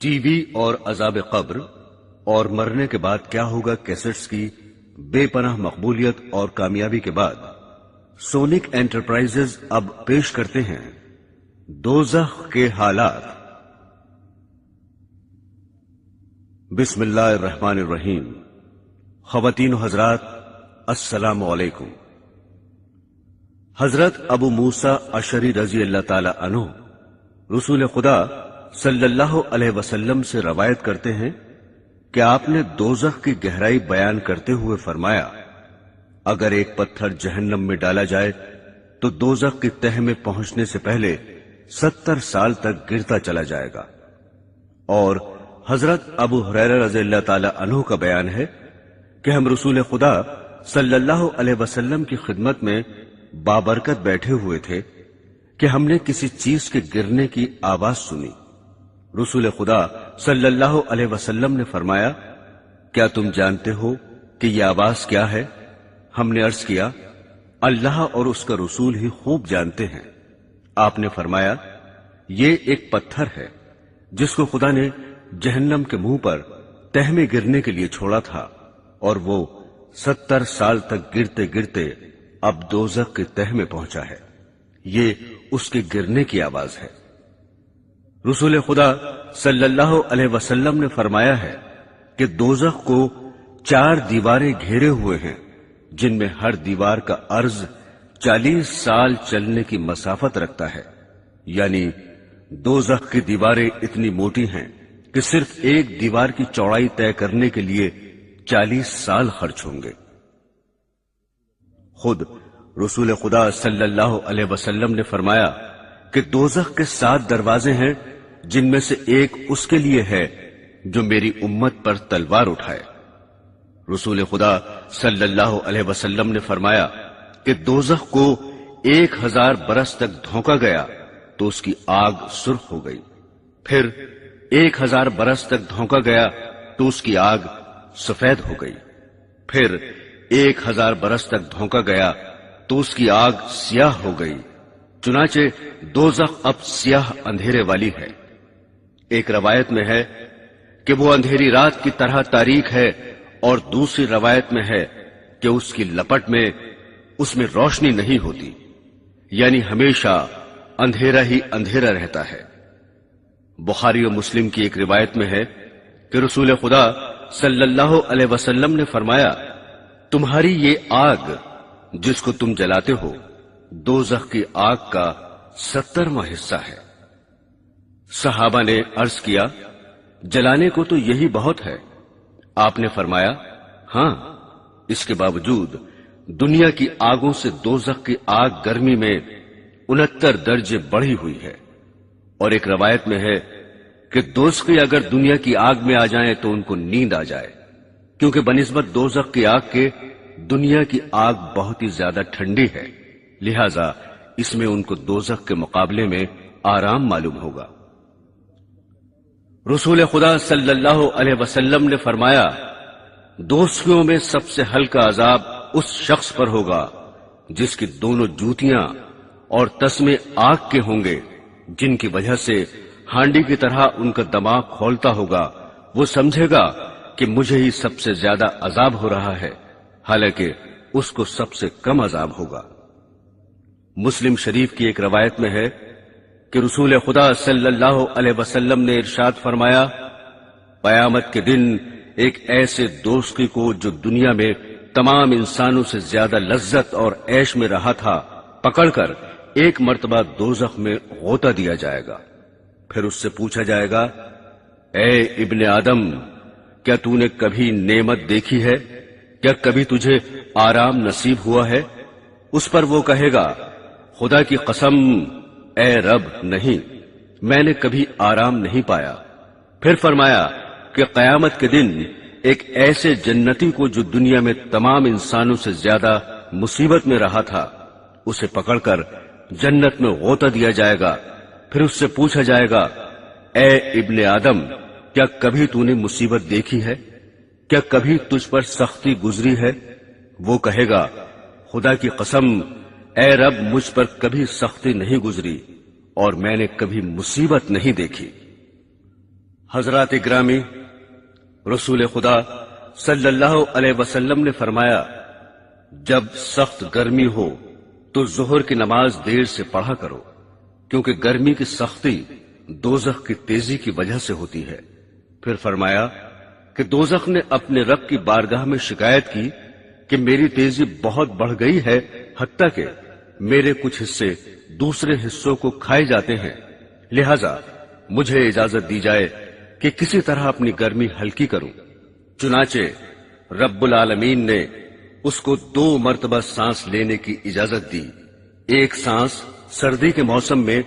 T V اور عذاب قبر اور مرنے کے بعد کیا ہوگا کیسٹس کی بے پناہ مقبولیت اور کامیابی کے بعد سونک انٹرپرائزز اب پیش کرتے ہیں دوزخ کے حالات۔ بسم اللہ الرحمن الرحیم۔ خواتین و حضرات، السلام علیکم۔ حضرت ابو موسیٰ اشعری رضی اللہ تعالی عنہ رسول خدا صلی اللہ علیہ وسلم سے روایت کرتے ہیں کہ آپ نے دوزخ کی گہرائی بیان کرتے ہوئے فرمایا، اگر ایک پتھر جہنم میں ڈالا جائے تو دوزخ کی تہہ میں پہنچنے سے پہلے 70 سال تک گرتا چلا جائے گا۔ اور حضرت ابو ہریرہ رضی اللہ تعالی عنہ کا بیان ہے کہ ہم رسول خدا صلی اللہ علیہ وسلم کی خدمت میں بابرکت بیٹھے ہوئے تھے کہ ہم نے کسی چیز کے گرنے کی آواز سنی۔ رسول خدا صلی اللہ علیہ وسلم نے فرمایا، کیا تم جانتے ہو کہ یہ آواز کیا ہے؟ ہم نے عرض کیا، اللہ اور اس کا رسول ہی خوب جانتے ہیں۔ آپ نے فرمایا، یہ ایک پتھر ہے جس کو خدا نے جہنم کے منہ پر تہ میں گرنے کے لیے چھوڑا تھا، اور وہ 70 سال تک گرتے گرتے اب دوزخ کی تہ میں پہنچا ہے۔ یہ اس کے گرنے کی آواز ہے۔ رسول خدا صلی اللہ علیہ وسلم نے فرمایا ہے کہ دوزخ کو 4 دیواریں گھیرے ہوئے ہیں، جن میں ہر دیوار کا عرض 40 سال چلنے کی مسافت رکھتا ہے، یعنی دوزخ کی دیواریں اتنی موٹی ہیں کہ صرف ایک دیوار کی چوڑائی طے کرنے کے لیے 40 سال خرچ ہوں گے۔ خود رسول خدا صلی اللہ علیہ وسلم نے فرمایا کہ دوزخ کے 7 دروازے ہیں، جن میں سے ایک اس کے لیے ہے جو میری امت پر تلوار اٹھائے۔ رسول خدا صلی اللہ علیہ وسلم نے فرمایا کہ دوزخ کو 1000 برس تک دھونکا گیا تو اس کی آگ سرخ ہو گئی، پھر 1000 برس تک دھونکا گیا تو اس کی آگ سفید ہو گئی، پھر 1000 برس تک دھونکا گیا تو اس کی آگ سیاہ ہو گئی۔ چنانچہ دوزخ اب سیاہ اندھیرے والی ہے۔ ایک روایت میں ہے کہ وہ اندھیری رات کی طرح تاریک ہے، اور دوسری روایت میں ہے کہ اس کی لپٹ میں اس میں روشنی نہیں ہوتی، یعنی ہمیشہ اندھیرا ہی اندھیرا رہتا ہے۔ بخاری و مسلم کی ایک روایت میں ہے کہ رسول خدا صلی اللہ علیہ وسلم نے فرمایا، تمہاری یہ آگ جس کو تم جلاتے ہو دوزخ کی آگ کا 70واں حصہ ہے۔ صحابہ نے عرض کیا، جلانے کو تو یہی بہت ہے۔ آپ نے فرمایا، ہاں، اس کے باوجود دنیا کی آگوں سے دوزخ کی آگ گرمی میں 69 درجے بڑھی ہوئی ہے۔ اور ایک روایت میں ہے کہ دوزخی اگر دنیا کی آگ میں آ جائیں تو ان کو نیند آ جائے، کیونکہ بنسبت دوزخ کی آگ کے دنیا کی آگ بہت ہی زیادہ ٹھنڈی ہے، لہذا اس میں ان کو دوزخ کے مقابلے میں آرام معلوم ہوگا۔ رسول خدا صلی اللہ علیہ وسلم نے فرمایا، دوزخیوں میں سب سے ہلکا عذاب اس شخص پر ہوگا جس کی دونوں جوتیاں اور تسمے آگ کے ہوں گے، جن کی وجہ سے ہانڈی کی طرح ان کا دماغ کھولتا ہوگا۔ وہ سمجھے گا کہ مجھے ہی سب سے زیادہ عذاب ہو رہا ہے، حالانکہ اس کو سب سے کم عذاب ہوگا۔ مسلم شریف کی ایک روایت میں ہے کہ رسول خدا صلی اللہ علیہ وسلم نے ارشاد فرمایا، قیامت کے دن ایک ایسے دوزخی کو جو دنیا میں تمام انسانوں سے زیادہ لذت اور عیش میں رہا تھا، پکڑ کر ایک مرتبہ دوزخ میں غوطہ دیا جائے گا، پھر اس سے پوچھا جائے گا، اے ابن آدم، کیا تو نے کبھی نعمت دیکھی ہے؟ کیا کبھی تجھے آرام نصیب ہوا ہے؟ اس پر وہ کہے گا، خدا کی قسم اے رب، نہیں، میں نے کبھی آرام نہیں پایا۔ پھر فرمایا کہ قیامت کے دن ایک ایسے جنتی کو جو دنیا میں تمام انسانوں سے زیادہ مصیبت میں رہا تھا، اسے پکڑ کر جنت میں غوطہ دیا جائے گا، پھر اس سے پوچھا جائے گا، اے ابن آدم، کیا کبھی تو نے مصیبت دیکھی ہے؟ کیا کبھی تجھ پر سختی گزری ہے؟ وہ کہے گا، خدا کی قسم اے رب، مجھ پر کبھی سختی نہیں گزری اور میں نے کبھی مصیبت نہیں دیکھی۔ حضرات گرامی، رسول خدا صلی اللہ علیہ وسلم نے فرمایا، جب سخت گرمی ہو تو ظہر کی نماز دیر سے پڑھا کرو، کیونکہ گرمی کی سختی دوزخ کی تیزی کی وجہ سے ہوتی ہے۔ پھر فرمایا کہ دوزخ نے اپنے رب کی بارگاہ میں شکایت کی کہ میری تیزی بہت بڑھ گئی ہے، حتیٰ کہ میرے کچھ حصے دوسرے حصوں کو کھائے جاتے ہیں، لہذا مجھے اجازت دی جائے کہ کسی طرح اپنی گرمی ہلکی کروں۔ چنانچہ رب العالمین نے اس کو 2 مرتبہ سانس لینے کی اجازت دی، ایک سانس سردی کے موسم میں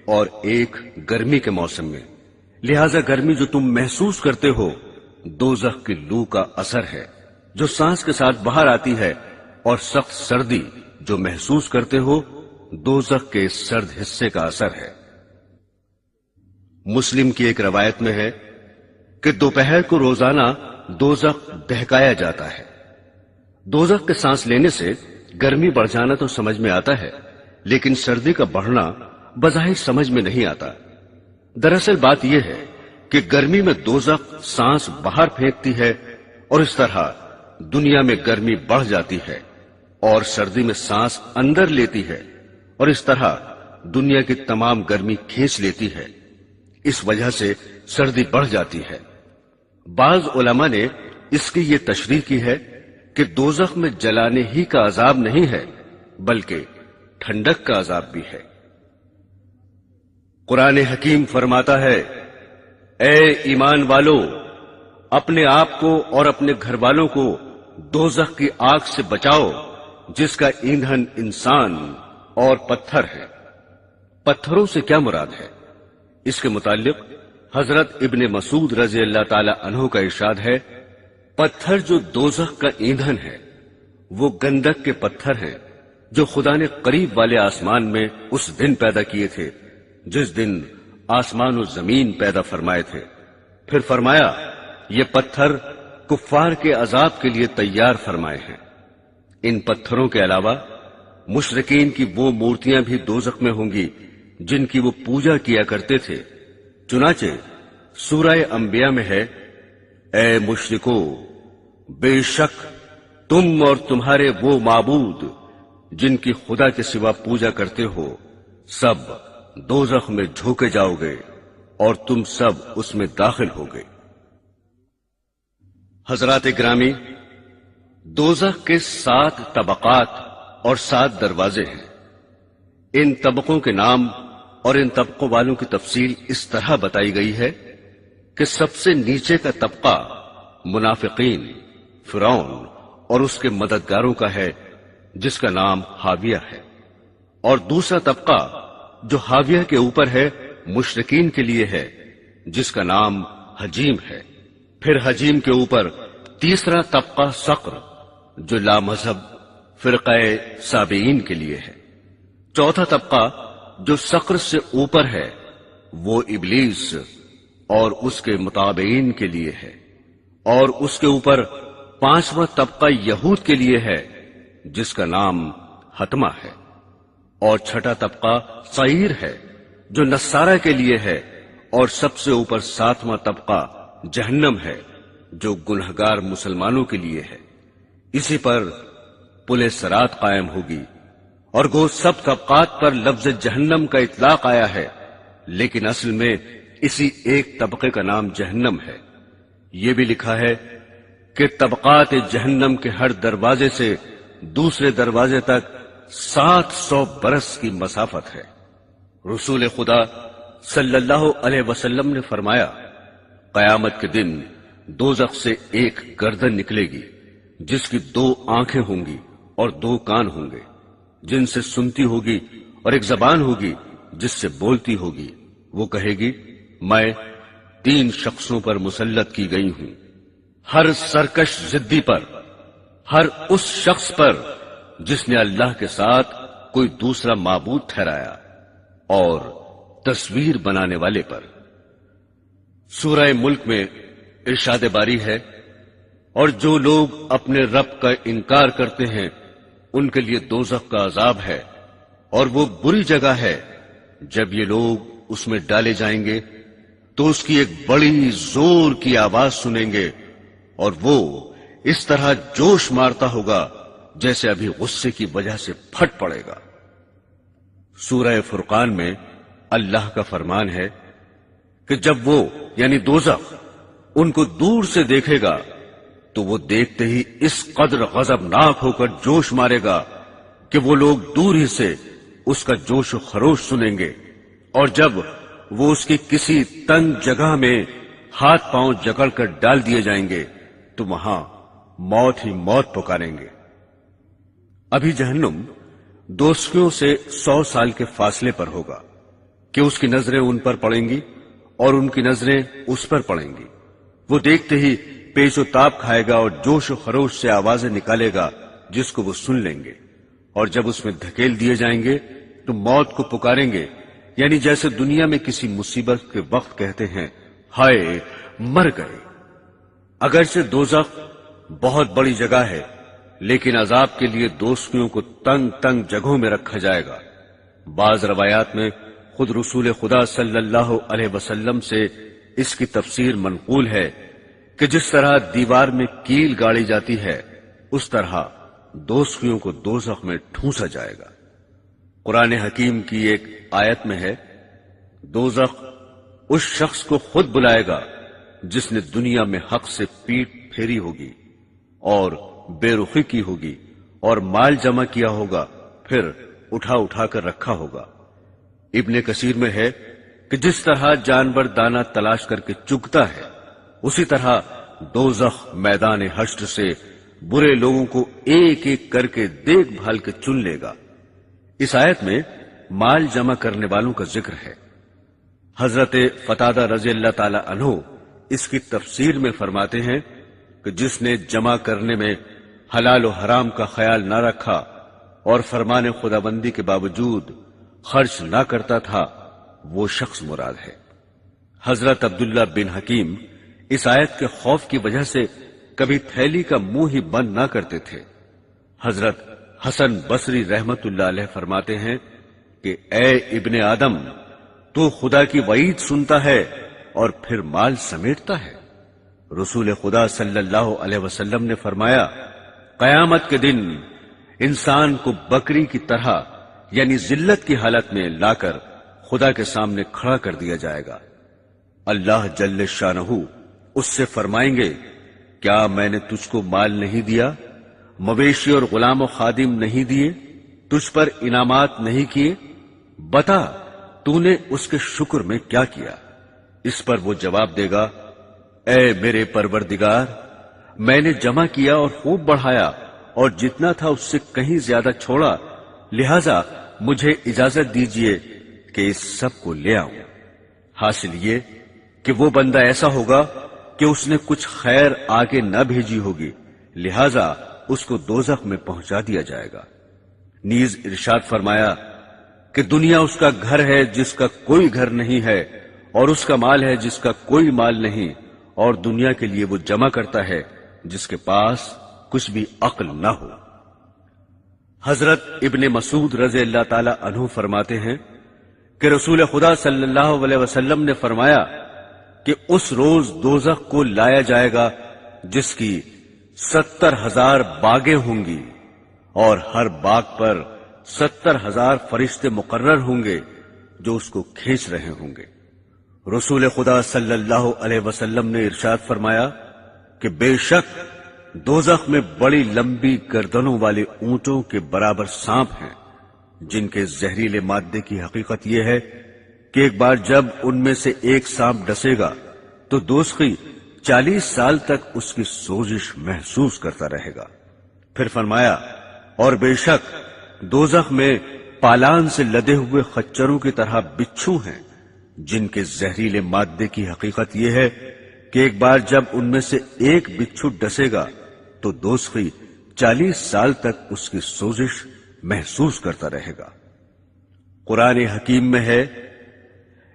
اور ایک گرمی کے موسم میں۔ لہذا گرمی جو تم محسوس کرتے ہو دوزخ کی لو کا اثر ہے جو سانس کے ساتھ باہر آتی ہے، اور سخت سردی جو محسوس کرتے ہو دوزخ کے سرد حصے کا اثر ہے۔ مسلم کی ایک روایت میں ہے کہ دوپہر کو روزانہ دوزخ دہکایا جاتا ہے۔ دوزخ کے سانس لینے سے گرمی بڑھ جانا تو سمجھ میں آتا ہے، لیکن سردی کا بڑھنا بظاہر سمجھ میں نہیں آتا۔ دراصل بات یہ ہے کہ گرمی میں دوزخ سانس باہر پھینکتی ہے، اور اس طرح دنیا میں گرمی بڑھ جاتی ہے، اور سردی میں سانس اندر لیتی ہے، اور اس طرح دنیا کی تمام گرمی کھینچ لیتی ہے۔ اس وجہ سے سردی بڑھ جاتی ہے۔ بعض علماء نے اس کی یہ تشریح کی ہے کہ دوزخ میں جلانے ہی کا عذاب نہیں ہے، بلکہ ٹھنڈک کا عذاب بھی ہے۔ قرآن حکیم فرماتا ہے، اے ایمان والو، اپنے آپ کو اور اپنے گھر والوں کو دوزخ کی آگ سے بچاؤ، جس کا ایندھن انسان اور پتھر ہے۔ پتھروں سے کیا مراد ہے؟ اس کے متعلق حضرت ابن مسعود رضی اللہ تعالی عنہ کا ارشاد ہے، پتھر جو دوزخ کا ایندھن ہے وہ گندک کے پتھر ہیں جو خدا نے قریب والے آسمان میں اس دن پیدا کیے تھے جس دن آسمان و زمین پیدا فرمائے تھے۔ پھر فرمایا یہ پتھر کفار کے عذاب کے لیے تیار فرمائے ہیں۔ ان پتھروں کے علاوہ مشرکین کی وہ مورتیاں بھی دوزخ میں ہوں گی جن کی وہ پوجا کیا کرتے تھے۔ چنانچہ سورہ انبیاء میں ہے، اے مشرکو، بے شک تم اور تمہارے وہ معبود جن کی خدا کے سوا پوجا کرتے ہو سب دوزخ میں جھونکے جاؤ گے اور تم سب اس میں داخل ہوگے۔ حضرات گرامی، دوزخ کے 7 طبقات اور 7 دروازے ہیں۔ ان طبقوں کے نام اور ان طبقوں والوں کی تفصیل اس طرح بتائی گئی ہے کہ سب سے نیچے کا طبقہ منافقین، فرعون اور اس کے مددگاروں کا ہے جس کا نام حاویہ ہے، اور دوسرا طبقہ جو حاویہ کے اوپر ہے مشرکین کے لیے ہے جس کا نام حجیم ہے۔ پھر حجیم کے اوپر تیسرا طبقہ سقر جو لامذہب فرقہ سابعین کے لیے ہے۔ چوتھا طبقہ جو سقر سے اوپر ہے وہ ابلیس اور اس کے متابعین کے لیے ہے، اور اس کے اوپر 5واں طبقہ یہود کے لیے ہے جس کا نام حتمہ ہے، اور چھٹا طبقہ سعیر ہے جو نصارہ کے لیے ہے، اور سب سے اوپر 7واں طبقہ جہنم ہے جو گنہگار مسلمانوں کے لیے ہے۔ اسی پر پل صراط قائم ہوگی، اور گو سب طبقات پر لفظ جہنم کا اطلاق آیا ہے، لیکن اصل میں اسی ایک طبقے کا نام جہنم ہے۔ یہ بھی لکھا ہے کہ طبقات جہنم کے ہر دروازے سے دوسرے دروازے تک 700 برس کی مسافت ہے۔ رسول خدا صلی اللہ علیہ وسلم نے فرمایا، قیامت کے دن دوزخ سے ایک گردن نکلے گی جس کی 2 آنکھیں ہوں گی اور 2 کان ہوں گے جن سے سنتی ہوگی، اور ایک زبان ہوگی جس سے بولتی ہوگی۔ وہ کہے گی، میں 3 شخصوں پر مسلط کی گئی ہوں، ہر سرکش ضدی پر، ہر اس شخص پر جس نے اللہ کے ساتھ کوئی دوسرا معبود ٹھہرایا، اور تصویر بنانے والے پر۔ سورہ ملک میں ارشاد باری ہے، اور جو لوگ اپنے رب کا انکار کرتے ہیں ان کے لیے دوزخ کا عذاب ہے، اور وہ بری جگہ ہے۔ جب یہ لوگ اس میں ڈالے جائیں گے تو اس کی ایک بڑی زور کی آواز سنیں گے اور وہ اس طرح جوش مارتا ہوگا جیسے ابھی غصے کی وجہ سے پھٹ پڑے گا۔ سورہ فرقان میں اللہ کا فرمان ہے کہ جب وہ یعنی دوزخ ان کو دور سے دیکھے گا تو وہ دیکھتے ہی اس قدر غضبناک ہو کر جوش مارے گا کہ وہ لوگ دور ہی سے اس کا جوش و خروش سنیں گے، اور جب وہ اس کی کسی تنگ جگہ میں ہاتھ پاؤں جکڑ کر ڈال دیے جائیں گے تو وہاں موت ہی موت پکاریں گے۔ ابھی جہنم دوزخیوں سے 100 سال کے فاصلے پر ہوگا کہ اس کی نظریں ان پر پڑیں گی اور ان کی نظریں اس پر پڑیں گی۔ وہ دیکھتے ہی پیش و تاب کھائے گا اور جوش و خروش سے آوازیں نکالے گا جس کو وہ سن لیں گے، اور جب اس میں دھکیل دیے جائیں گے تو موت کو پکاریں گے، یعنی جیسے دنیا میں کسی مصیبت کے وقت کہتے ہیں ہائے مر گئے۔ اگرچہ دوزخ بہت بڑی جگہ ہے لیکن عذاب کے لیے دوزخیوں کو تنگ تنگ جگہوں میں رکھا جائے گا۔ بعض روایات میں خود رسول خدا صلی اللہ علیہ وسلم سے اس کی تفسیر منقول ہے کہ جس طرح دیوار میں کیل گاڑی جاتی ہے اس طرح دوزخیوں کو دوزخ میں ٹھونسا جائے گا۔ قرآن حکیم کی ایک آیت میں ہے، دوزخ اس شخص کو خود بلائے گا جس نے دنیا میں حق سے پیٹ پھیری ہوگی اور بے رخی کی ہوگی اور مال جمع کیا ہوگا، پھر اٹھا اٹھا کر رکھا ہوگا۔ ابن کثیر میں ہے کہ جس طرح جانور دانہ تلاش کر کے چگتا ہے اسی طرح دوزخ میدان حشر سے برے لوگوں کو ایک ایک کر کے دیکھ بھال کے چن لے گا۔ اس آیت میں مال جمع کرنے والوں کا ذکر ہے۔ حضرت قتادہ رضی اللہ تعالی عنہ اس کی تفسیر میں فرماتے ہیں کہ جس نے جمع کرنے میں حلال و حرام کا خیال نہ رکھا اور فرمان خداوندی کے باوجود خرچ نہ کرتا تھا وہ شخص مراد ہے۔ حضرت عبداللہ بن حکیم اس آیت کے خوف کی وجہ سے کبھی تھیلی کا منہ ہی بند نہ کرتے تھے۔ حضرت حسن بصری رحمت اللہ علیہ فرماتے ہیں کہ اے ابن آدم، تو خدا کی وعید سنتا ہے اور پھر مال سمیٹتا ہے۔ رسول خدا صلی اللہ علیہ وسلم نے فرمایا، قیامت کے دن انسان کو بکری کی طرح یعنی ذلت کی حالت میں لا کر خدا کے سامنے کھڑا کر دیا جائے گا۔ اللہ جل شانہ اس سے فرمائیں گے، کیا میں نے تجھ کو مال نہیں دیا، مویشی اور غلام و خادم نہیں دیے، تجھ پر انعامات نہیں کیے؟ بتا تو نے اس کے شکر میں کیا کیا؟ اس پر وہ جواب دے گا، اے میرے پروردگار، میں نے جمع کیا اور خوب بڑھایا اور جتنا تھا اس سے کہیں زیادہ چھوڑا، لہذا مجھے اجازت دیجیے کہ اس سب کو لے آؤں۔ حاصل یہ کہ وہ بندہ ایسا ہوگا کہ اس نے کچھ خیر آگے نہ بھیجی ہوگی، لہذا اس کو دوزخ میں پہنچا دیا جائے گا۔ نیز ارشاد فرمایا کہ دنیا اس کا گھر ہے جس کا کوئی گھر نہیں ہے، اور اس کا مال ہے جس کا کوئی مال نہیں، اور دنیا کے لیے وہ جمع کرتا ہے جس کے پاس کچھ بھی عقل نہ ہو۔ حضرت ابن مسعود رضی اللہ تعالی عنہ فرماتے ہیں کہ رسول خدا صلی اللہ علیہ وسلم نے فرمایا کہ اس روز دوزخ کو لایا جائے گا جس کی 70,000 باغیں ہوں گی اور ہر باغ پر 70,000 فرشتے مقرر ہوں گے جو اس کو کھینچ رہے ہوں گے۔ رسول خدا صلی اللہ علیہ وسلم نے ارشاد فرمایا کہ بے شک دوزخ میں بڑی لمبی گردنوں والے اونٹوں کے برابر سانپ ہیں جن کے زہریلے مادے کی حقیقت یہ ہے کہ ایک بار جب ان میں سے ایک سانپ ڈسے گا تو دوزخی 40 سال تک اس کی سوزش محسوس کرتا رہے گا۔ پھر فرمایا، اور بے شک دوزخ میں پالان سے لدے ہوئے خچروں کی طرح بچھو ہیں جن کے زہریلے مادے کی حقیقت یہ ہے کہ ایک بار جب ان میں سے ایک بچھو ڈسے گا تو دوزخی 40 سال تک اس کی سوزش محسوس کرتا رہے گا۔ قرآن حکیم میں ہے،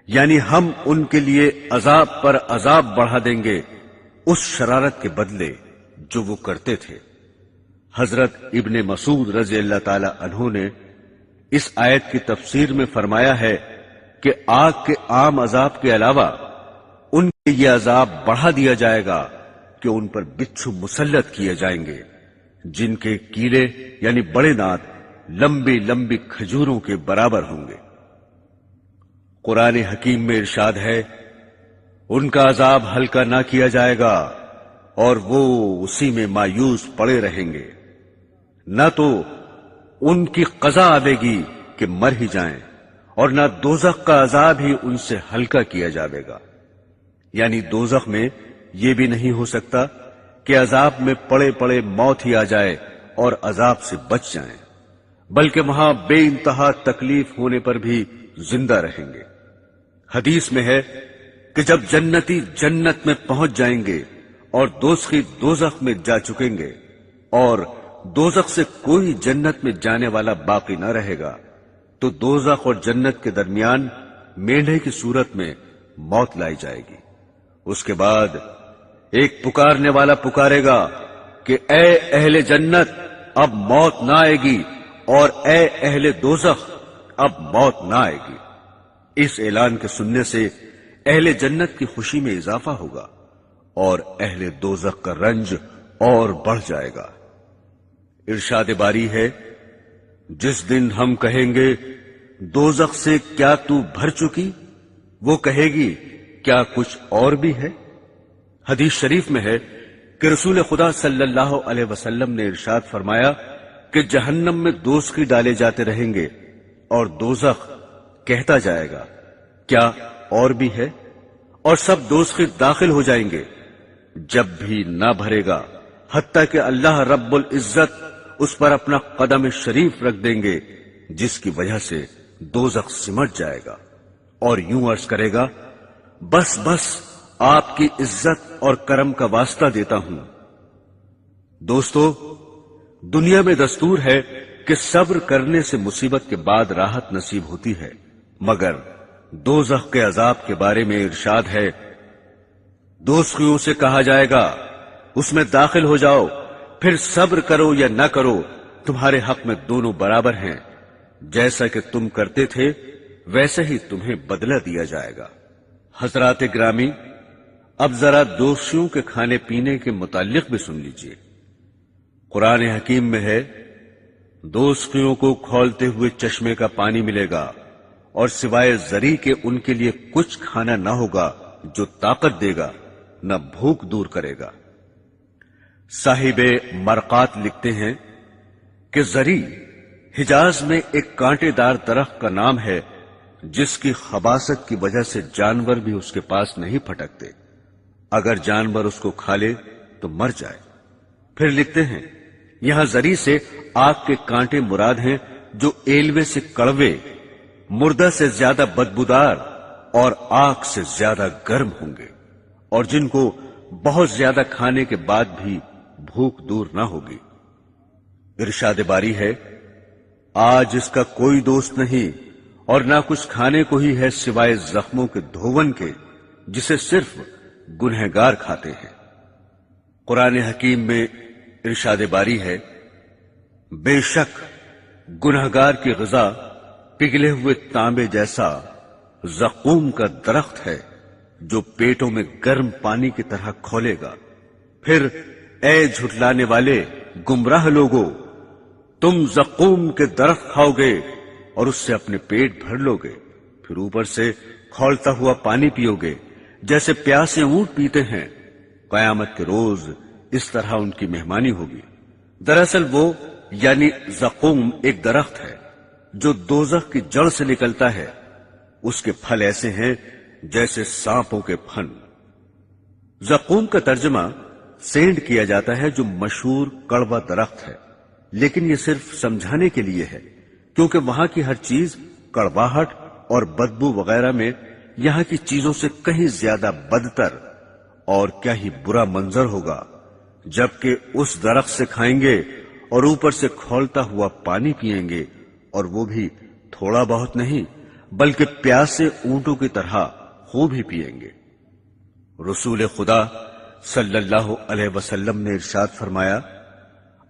یعنی ہم ان کے لیے عذاب پر عذاب بڑھا دیں گے اس شرارت کے بدلے جو وہ کرتے تھے۔ حضرت ابن مسعود رضی اللہ تعالی عنہ نے اس آیت کی تفسیر میں فرمایا ہے کہ آگ کے عام عذاب کے علاوہ ان کے یہ عذاب بڑھا دیا جائے گا کہ ان پر بچھو مسلط کیے جائیں گے جن کے کیڑے یعنی بڑے دانت لمبی لمبی کھجوروں کے برابر ہوں گے۔ قرآن حکیم میں ارشاد ہے، ان کا عذاب ہلکا نہ کیا جائے گا اور وہ اسی میں مایوس پڑے رہیں گے، نہ تو ان کی قضا آئے گی کہ مر ہی جائیں، اور نہ دوزخ کا عذاب ہی ان سے ہلکا کیا جائے گا۔ یعنی دوزخ میں یہ بھی نہیں ہو سکتا کہ عذاب میں پڑے پڑے موت ہی آ جائے اور عذاب سے بچ جائیں، بلکہ وہاں بے انتہا تکلیف ہونے پر بھی زندہ رہیں گے۔ حدیث میں ہے کہ جب جنتی جنت میں پہنچ جائیں گے اور دوزخی دوزخ میں جا چکیں گے اور دوزخ سے کوئی جنت میں جانے والا باقی نہ رہے گا، تو دوزخ اور جنت کے درمیان مینڈھے کی صورت میں موت لائی جائے گی۔ اس کے بعد ایک پکارنے والا پکارے گا کہ اے اہل جنت، اب موت نہ آئے گی، اور اے اہل دوزخ، اب موت نہ آئے گی۔ اس اعلان کے سننے سے اہل جنت کی خوشی میں اضافہ ہوگا اور اہل دوزخ کا رنج اور بڑھ جائے گا۔ ارشاد باری ہے، جس دن ہم کہیں گے دوزخ سے کیا تو بھر چکی، وہ کہے گی کیا کچھ اور بھی ہے۔ حدیث شریف میں ہے کہ رسول خدا صلی اللہ علیہ وسلم نے ارشاد فرمایا کہ جہنم میں دوزخی ڈالے جاتے رہیں گے اور دوزخ کہتا جائے گا کیا اور بھی ہے، اور سب دوزخی داخل ہو جائیں گے، جب بھی نہ بھرے گا حتیٰ کہ اللہ رب العزت اس پر اپنا قدم شریف رکھ دیں گے، جس کی وجہ سے دوزخ سمٹ جائے گا اور یوں عرض کرے گا، بس بس آپ کی عزت اور کرم کا واسطہ دیتا ہوں۔ دوستو، دنیا میں دستور ہے کہ صبر کرنے سے مصیبت کے بعد راحت نصیب ہوتی ہے، مگر دوزخ کے عذاب کے بارے میں ارشاد ہے، دوزخیوں سے کہا جائے گا اس میں داخل ہو جاؤ، پھر صبر کرو یا نہ کرو، تمہارے حق میں دونوں برابر ہیں، جیسا کہ تم کرتے تھے ویسے ہی تمہیں بدلہ دیا جائے گا۔ حضرات گرامی، اب ذرا دوزخیوں کے کھانے پینے کے متعلق بھی سن لیجئے۔ قرآن حکیم میں ہے، دوزخیوں کو کھولتے ہوئے چشمے کا پانی ملے گا اور سوائے زری کے ان کے لیے کچھ کھانا نہ ہوگا جو طاقت دے گا، نہ بھوک دور کرے گا۔ صاحب مرقات لکھتے ہیں کہ زری حجاز میں ایک کانٹے دار درخت کا نام ہے، جس کی خباثت کی وجہ سے جانور بھی اس کے پاس نہیں پھٹکتے، اگر جانور اس کو کھا لے تو مر جائے۔ پھر لکھتے ہیں، یہاں زری سے آگ کے کانٹے مراد ہیں جو ایلوے سے کڑوے، مردہ سے زیادہ بدبودار اور آگ سے زیادہ گرم ہوں گے، اور جن کو بہت زیادہ کھانے کے بعد بھی بھوک دور نہ ہوگی۔ ارشاد باری ہے، آج اس کا کوئی دوست نہیں اور نہ کچھ کھانے کو ہی ہے سوائے زخموں کے دھون کے، جسے صرف گنہگار کھاتے ہیں۔ قرآن حکیم میں ارشاد باری ہے، بے شک گنہگار کی غذا پگھلے ہوئے تانبے جیسا زقوم کا درخت ہے جو پیٹوں میں گرم پانی کی طرح کھولے گا۔ پھر اے جھٹلانے والے گمراہ لوگو، تم زقوم کے درخت کھاؤ گے اور اس سے اپنے پیٹ بھر لو گے، پھر اوپر سے کھولتا ہوا پانی پیو گے جیسے پیاسے اونٹ پیتے ہیں۔ قیامت کے روز اس طرح ان کی مہمانی ہوگی۔ دراصل وہ یعنی زقوم ایک درخت ہے جو دوزخ کی جڑ سے نکلتا ہے، اس کے پھل ایسے ہیں جیسے سانپوں کے پھن۔ زقوم کا ترجمہ سینڈ کیا جاتا ہے جو مشہور کڑوا درخت ہے، لیکن یہ صرف سمجھانے کے لیے ہے، کیونکہ وہاں کی ہر چیز کڑواہٹ اور بدبو وغیرہ میں یہاں کی چیزوں سے کہیں زیادہ بدتر اور کیا ہی برا منظر ہوگا، جبکہ اس درخت سے کھائیں گے اور اوپر سے کھولتا ہوا پانی پیئیں گے، اور وہ بھی تھوڑا بہت نہیں بلکہ پیاسے اونٹوں کی طرح خوب ہی پیئیں گے۔ رسول خدا صلی اللہ علیہ وسلم نے ارشاد فرمایا،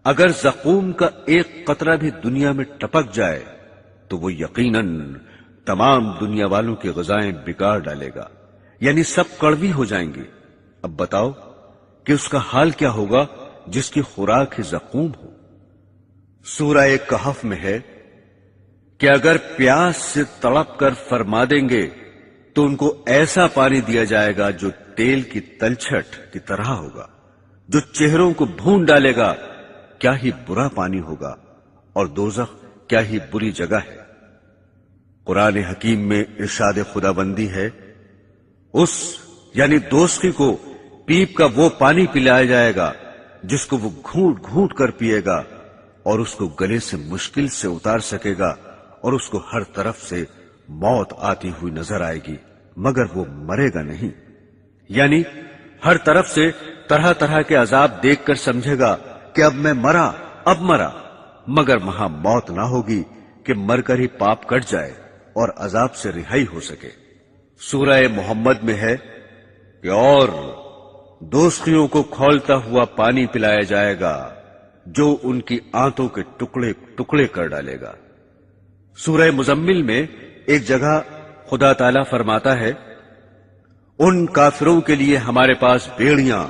اگر زقوم کا ایک قطرہ بھی دنیا میں ٹپک جائے تو وہ یقیناً تمام دنیا والوں کی غذائیں بگاڑ ڈالے گا، یعنی سب کڑوی ہو جائیں گی۔ اب بتاؤ کہ اس کا حال کیا ہوگا جس کی خوراک ہی زقوم ہو۔ سورہ کہف میں ہے کہ اگر پیاس سے تڑپ کر فرما دیں گے تو ان کو ایسا پانی دیا جائے گا جو تیل کی تلچھٹ کی طرح ہوگا، جو چہروں کو بھون ڈالے گا۔ کیا ہی برا پانی ہوگا، اور دوزخ کیا ہی بری جگہ ہے۔ قرآن حکیم میں ارشاد خداوندی ہے، اس یعنی دوزخی کو پیپ کا وہ پانی پلایا جائے گا جس کو وہ گھونٹ گھونٹ کر پیے گا، اور اس کو گلے سے مشکل سے اتار سکے گا، اور اس کو ہر طرف سے موت آتی ہوئی نظر آئے گی، مگر وہ مرے گا نہیں۔ یعنی ہر طرف سے طرح طرح کے عذاب دیکھ کر سمجھے گا کہ اب میں مرا، اب مرا، مگر وہاں موت نہ ہوگی کہ مر کر ہی پاپ کٹ جائے اور عذاب سے رہائی ہو سکے۔ سورہ محمد میں ہے کہ اور دوزخیوں کو کھولتا ہوا پانی پلایا جائے گا جو ان کی آنتوں کے ٹکڑے ٹکڑے کر ڈالے گا۔ سورہ مزمل میں ایک جگہ خدا تعالیٰ فرماتا ہے، ان کافروں کے لیے ہمارے پاس بیڑیاں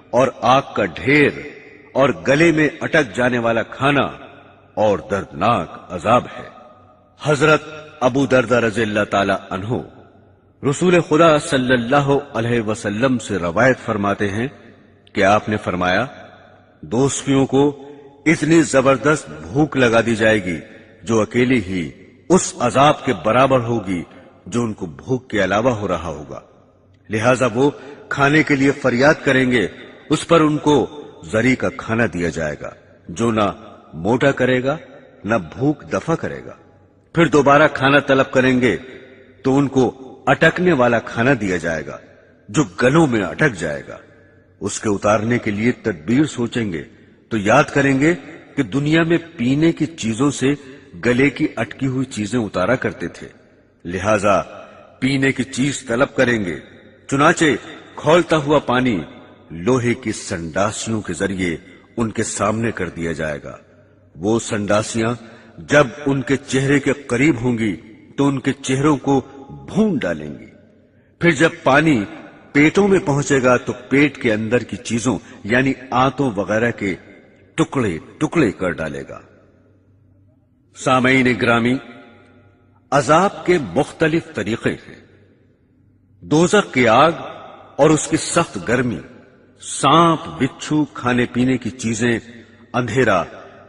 اور آگ کا ڈھیر اور گلے میں اٹک جانے والا کھانا اور دردناک عذاب ہے۔ حضرت ابو دردہ رضی اللہ تعالی عنہ رسول خدا صلی اللہ علیہ وسلم سے روایت فرماتے ہیں کہ آپ نے فرمایا، دوزخیوں کو اتنی زبردست بھوک لگا دی جائے گی جو اکیلی ہی اس عذاب کے برابر ہوگی جو ان کو بھوک کے علاوہ ہو رہا ہوگا، لہذا وہ کھانے کے لیے فریاد کریں گے، اس پر ان کو زری کا کھانا دیا جائے گا جو نہ موٹا کرے گا نہ بھوک دفع کرے گا۔ پھر دوبارہ کھانا طلب کریں گے تو ان کو اٹکنے والا کھانا دیا جائے گا جو گلوں میں اٹک جائے گا۔ اس کے اتارنے کے لیے تدبیر سوچیں گے تو یاد کریں گے کہ دنیا میں پینے کی چیزوں سے گلے کی اٹکی ہوئی چیزیں اتارا کرتے تھے، لہذا پینے کی چیز طلب کریں گے، چنانچہ کھولتا ہوا پانی لوہے کی سنڈاسیوں کے ذریعے ان کے سامنے کر دیا جائے گا۔ وہ سنڈاسیاں جب ان کے چہرے کے قریب ہوں گی تو ان کے چہروں کو بھون ڈالیں گی۔ پھر جب پانی پیٹوں میں پہنچے گا تو پیٹ کے اندر کی چیزوں یعنی آنتوں وغیرہ کے ٹکڑے ٹکڑے کر ڈالے گا۔ سامعین گرامی، عذاب کے مختلف طریقے ہیں۔ دوزخ کی آگ اور اس کی سخت گرمی، سانپ بچھو، کھانے پینے کی چیزیں، اندھیرا،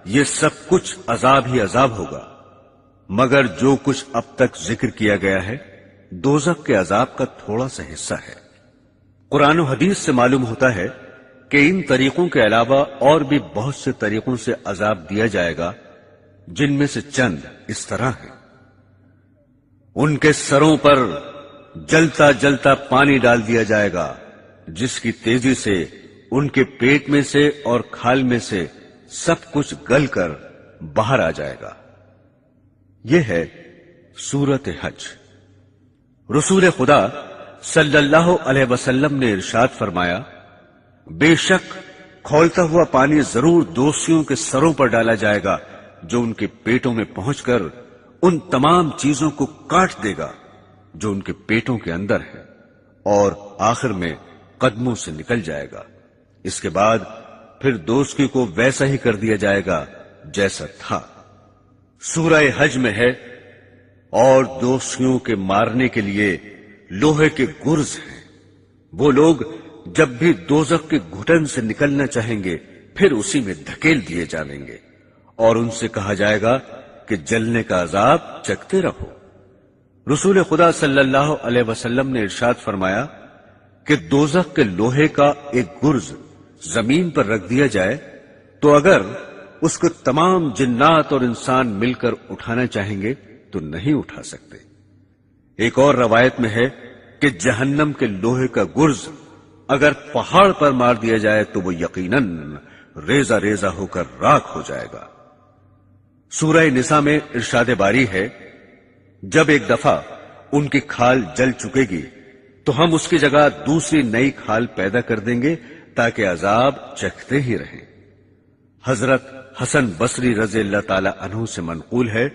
یہ سب کچھ عذاب ہی عذاب ہوگا، مگر جو کچھ اب تک ذکر کیا گیا ہے دوزخ کے عذاب کا تھوڑا سا حصہ ہے۔ قرآن و حدیث سے معلوم ہوتا ہے کہ ان طریقوں کے علاوہ اور بھی بہت سے طریقوں سے عذاب دیا جائے گا، جن میں سے چند اس طرح ہیں۔ ان کے سروں پر جلتا جلتا پانی ڈال دیا جائے گا جس کی تیزی سے ان کے پیٹ میں سے اور کھال میں سے سب کچھ گل کر باہر آ جائے گا۔ یہ ہے سورۃ حج۔ رسول خدا صلی اللہ علیہ وسلم نے ارشاد فرمایا، بے شک کھولتا ہوا پانی ضرور دوزخیوں کے سروں پر ڈالا جائے گا جو ان کے پیٹوں میں پہنچ کر ان تمام چیزوں کو کاٹ دے گا جو ان کے پیٹوں کے اندر ہے، اور آخر میں قدموں سے نکل جائے گا۔ اس کے بعد پھر دوزخی کو ویسا ہی کر دیا جائے گا جیسا تھا۔ سورہ حج میں ہے، اور دوزخیوں کے مارنے کے لیے لوہے کے گرز ہیں۔ وہ لوگ جب بھی دوزخ کے گھٹن سے نکلنا چاہیں گے پھر اسی میں دھکیل دیے جائیں گے، اور ان سے کہا جائے گا کہ جلنے کا عذاب چکھتے رہو۔ رسول خدا صلی اللہ علیہ وسلم نے ارشاد فرمایا کہ دوزخ کے لوہے کا ایک گرز زمین پر رکھ دیا جائے تو اگر اس کو تمام جنات اور انسان مل کر اٹھانا چاہیں گے تو نہیں اٹھا سکتے۔ ایک اور روایت میں ہے کہ جہنم کے لوہے کا گرز اگر پہاڑ پر مار دیا جائے تو وہ یقیناً ریزہ ریزہ ہو کر راکھ ہو جائے گا۔ سورہ نساء میں ارشاد باری ہے، جب ایک دفعہ ان کی کھال جل چکے گی تو ہم اس کی جگہ دوسری نئی کھال پیدا کر دیں گے تاکہ عذاب چکھتے ہی رہیں۔ حضرت حسن بصری رضی اللہ تعالی عنہ سے منقول ہے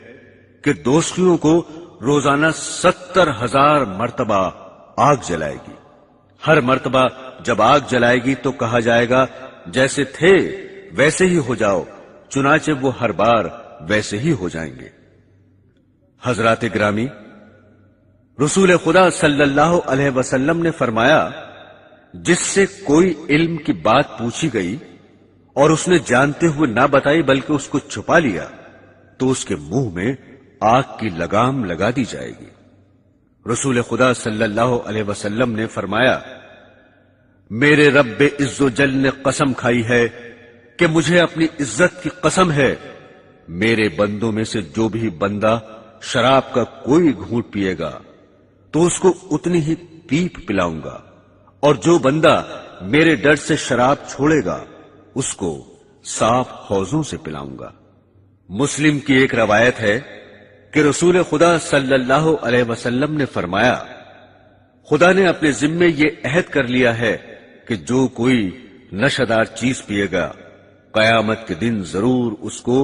کہ دوزخیوں کو روزانہ 70,000 مرتبہ آگ جلائے گی۔ ہر مرتبہ جب آگ جلائے گی تو کہا جائے گا جیسے تھے ویسے ہی ہو جاؤ، چنانچہ وہ ہر بار ویسے ہی ہو جائیں گے۔ حضرات گرامی، رسول خدا صلی اللہ علیہ وسلم نے فرمایا، جس سے کوئی علم کی بات پوچھی گئی اور اس نے جانتے ہوئے نہ بتائی بلکہ اس کو چھپا لیا تو اس کے منہ میں آگ کی لگام لگا دی جائے گی۔ رسول خدا صلی اللہ علیہ وسلم نے فرمایا، میرے رب عز و جل نے قسم کھائی ہے کہ مجھے اپنی عزت کی قسم ہے، میرے بندوں میں سے جو بھی بندہ شراب کا کوئی گھونٹ پیے گا تو اس کو اتنی ہی پیپ پلاؤں گا، اور جو بندہ میرے ڈر سے شراب چھوڑے گا اس کو صاف حوضوں سے پلاؤں گا۔ مسلم کی ایک روایت ہے کہ رسول خدا صلی اللہ علیہ وسلم نے فرمایا، خدا نے اپنے ذمے یہ عہد کر لیا ہے کہ جو کوئی نشہدار چیز پیے گا قیامت کے دن ضرور اس کو